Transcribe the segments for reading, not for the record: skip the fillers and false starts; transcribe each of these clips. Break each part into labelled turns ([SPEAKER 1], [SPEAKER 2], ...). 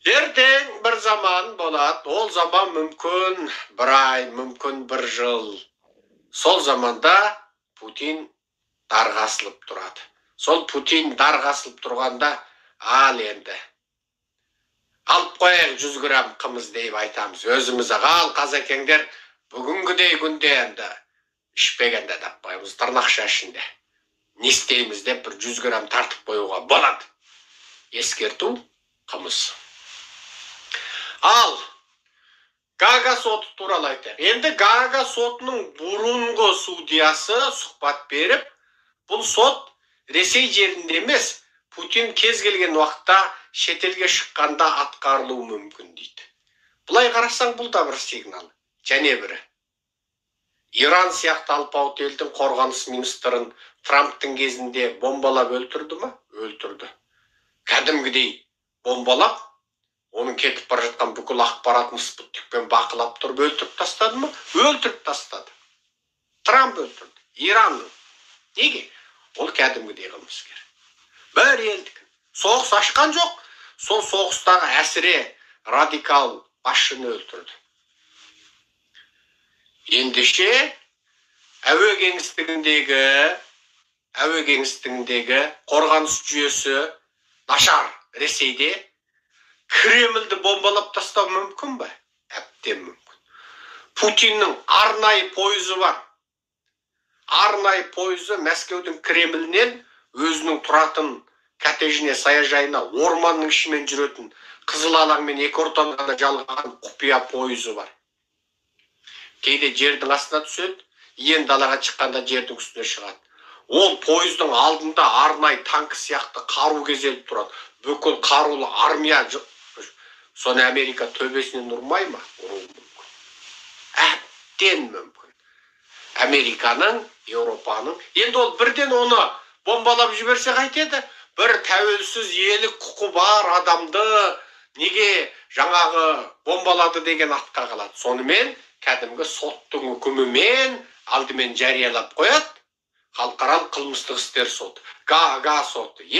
[SPEAKER 1] Ертең бір заман болады, ол заман мүмкін бір ай, мүмкін бір жыл. Сол заманда Путин дарға асылып тұрады. Сол Путин дарға асылып тұрғанда, ал енді алып қояйық 100 грамм қымыз деп айтамыз. Өзіміз ал қазекеңдер бүгінгідей күнде енді ішпегенде таппаймыз, тырнақша ішінде. Не істейміз деп бір 100 грамм тартып қоюға болады. Ескерту қымыз. Ал Гага соты туралы айтайық. Енді Гага сотының бұрынғы судьясы сұхбат беріп, бұл сот Ресей жерінде емес, Путин кез келген уақытта шетелге шыққанда атқарылуы мүмкін дейді. Бұлай қарасаң, бұл да бір сигнал. Және бірі. Иран сияқты алпауыт елдің қорғаныс министрін Трамптың кезінде бомбалап өлтірді ме? Өлтірді. Кәдімгідей бомбалап, оның кетіп бара жатқан бүкіл ақпаратын спутникпен бақылап тұрып өлтіріп тастады ма? Өлтіріп тастады. Трамп өлтірді. Иранның. Неге? Ол кәдімгідей қылмыскер. Бір елдік. Соғыс ашқан жоқ. Сол соғыстағы әсіре радикал басшыны өлтірді. Ендеше әуе кеңістігіндегі қорғаныс жүйесі нашар Ресейде Кремльді бомбалап тастау мүмкін бе? Әбден мүмкін. Путиннің арнайы пойызы бар. Арнайы пойызы Мәскеудің Кремльнен өзінің тұратын коттеджіне, саяжайына, орманның ішімен жүретін қызыл алаңмен екі ортаны жалғаған құпия пойызы бар. Кейде жердің астына түседі, ен далаға шыққанда жердің үстіне шығады. Ол пойыздың алдында арнайы танк сияқты қару кезеліп тұрады. Бүкіл қарулы армия. Соны Америка төбесінен ұрмай ма? Ұруы мүмкін. Әбден мүмкін. Американың, Еуропаның. Енді ол бірден оны бомбалап жіберсе қайтеді? Бір тәуелсіз елік құқы бар адамды неге жаңағы бомбалады деген атқа қалады. Сонымен кәдімгі соттың үкімімен алдымен жариялап қояды. Халықаралық қылмыстық істер соты. Гага соты.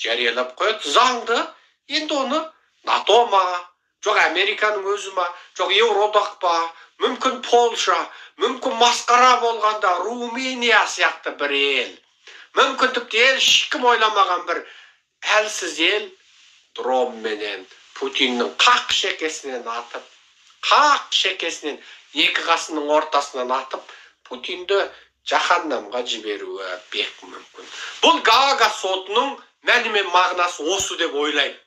[SPEAKER 1] Жариялап қояды. Заңды. Енді оны НАТО ма, жоқ Американың өзі ма, жоқ Еуроодақ па, мүмкін Польша, мүмкін масқара болғанда Румыния сияқты бір ел, мүмкін тіпті ешкім ойламаған бір әлсіз ел дромменен Путиннің қақ шекесінен атып, екі қасының ортасынан атып, Путинді жаһаннамға жіберуі бек мүмкін. Бұл Гага сотының мәні мен мағынасы осы деп ойлаймын.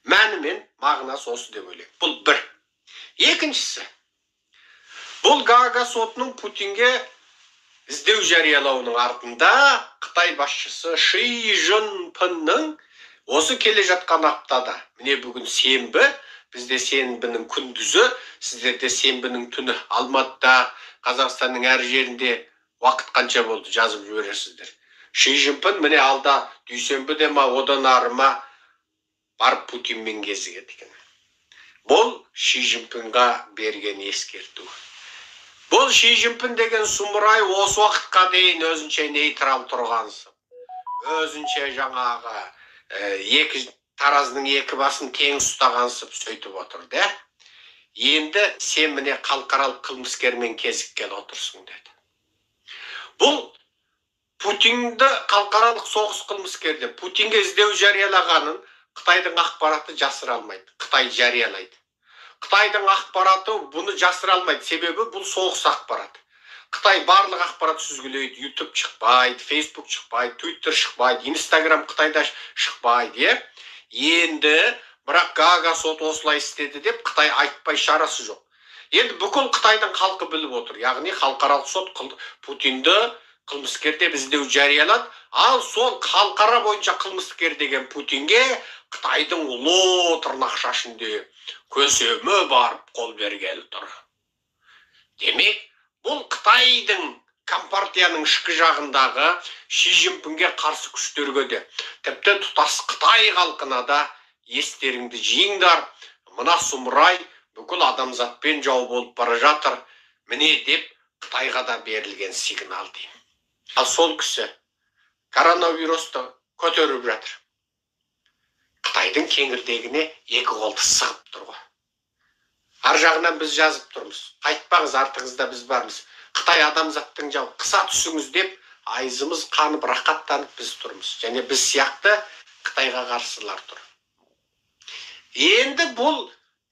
[SPEAKER 1] Мәні мен мағынасы осы деп ойлаймын. Бұл бір. Екіншісі, бұл Гага сотының Путинге іздеу жариялауының артында Қытай басшысы Ши Цзиньпиннің осы келе жатқан аптада, міне бүгін сенбі, бізде сенбінің күндізі, сіздерде сенбінің түні. Алматыда, Қазақстанның әр жерінде уақыт қанша болды жазып жібересіздер. Ши Цзиньпин міне алда дүйсенбіде ма, одан ары ма барып Путинмен кезігеді екен. Бұл Ши Цзиньпинға берген ескерту. Бұл Ши Цзиньпин деген сұмырай осы уақытқа дейін өзінше нейтрал тұрғансып, өзінше жаңағы таразының екі басын тең ұстағансып сөйтіп отырды. Енді сен міне халықаралық қылмыскермен кезіккелі отырсың деді. Бұл Путинді халықаралық соғыс қылмыскерде Путинге іздеу жариялағанын Қытайдың ақпараты жасыра алмайды. Қытай жариялайды. Қытайдың ақпараты бұны жасыра алмайды. Себебі бұл соғыс ақпараты. Қытай барлық ақпарат сүзгілейді. YouTube шықпайды, Facebook шықпайды, Twitter шықпайды, Instagram Қытайда шықпайды. Енді бірақ Гага соты осылай істеді деп Қытай айтпай шарасы жоқ. Енді бүкіл Қытайдың халқы біліп отыр. Яғни халықаралық сот Путинді қылмыскер деп іздеу жариялады. Ал сол халықара бойынша қылмыскер деген Путинге Қытайдың ұлы тырнақша ішінде көсемі барып қол бергелі тұр. Демек, бұл Қытайдың компартияның ішкі жағындағы Ши Цзиньпинге қарсы күштерге де, тіпті тұтас Қытай халқына да естеріңді жиыңдар, мына сұмырай бүкіл адамзатпен жау болып бара жатыр, міне деп Қытайға да берілген сигнал деймін. Ал сол кісі коронавирусты көтеріп жатыр. Қытай Қытайдың кеңірдегіне екі қолды сығып тұр ғой. Ар жағынан біз жазып тұрмыз. Қайтпаңыз, артыңызда біз бармыз. Қытай адамзаттың жауы, қыса түсіңіз деп, айызымыз қанып, рақаттанып біз тұрмыз. Және біз сияқты Қытайға қарсылар тұр. Енді бұл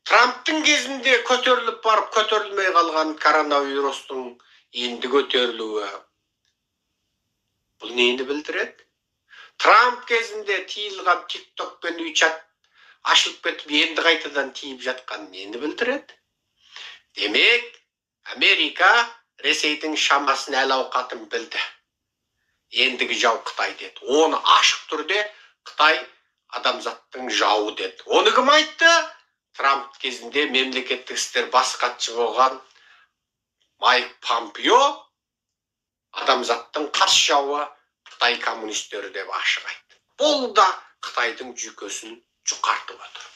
[SPEAKER 1] Трамптың кезінде көтеріліп барып, көтерілмей қалған коронавирустың енді көтерілуі. Бұл нені білдіреді? Трамп кезінде тиылған TikTok пен WeChat ашылып кетіп, енді қайтадан тиіп жатқан нені білдіреді? Демек, Америка Ресейдің шамасын әл-ауқатын білді. Ендігі жау Қытай деді. Оны ашық түрде Қытай адамзаттың жауы деді. Оны кім айтты? Трамп кезінде мемлекеттік істер бас хатшы болған Майк Помпео адамзаттың қас жауы Қытай коммунистері деп ашық айтты. Бұл да Қытайдың жүйкесін жұқартып отыр.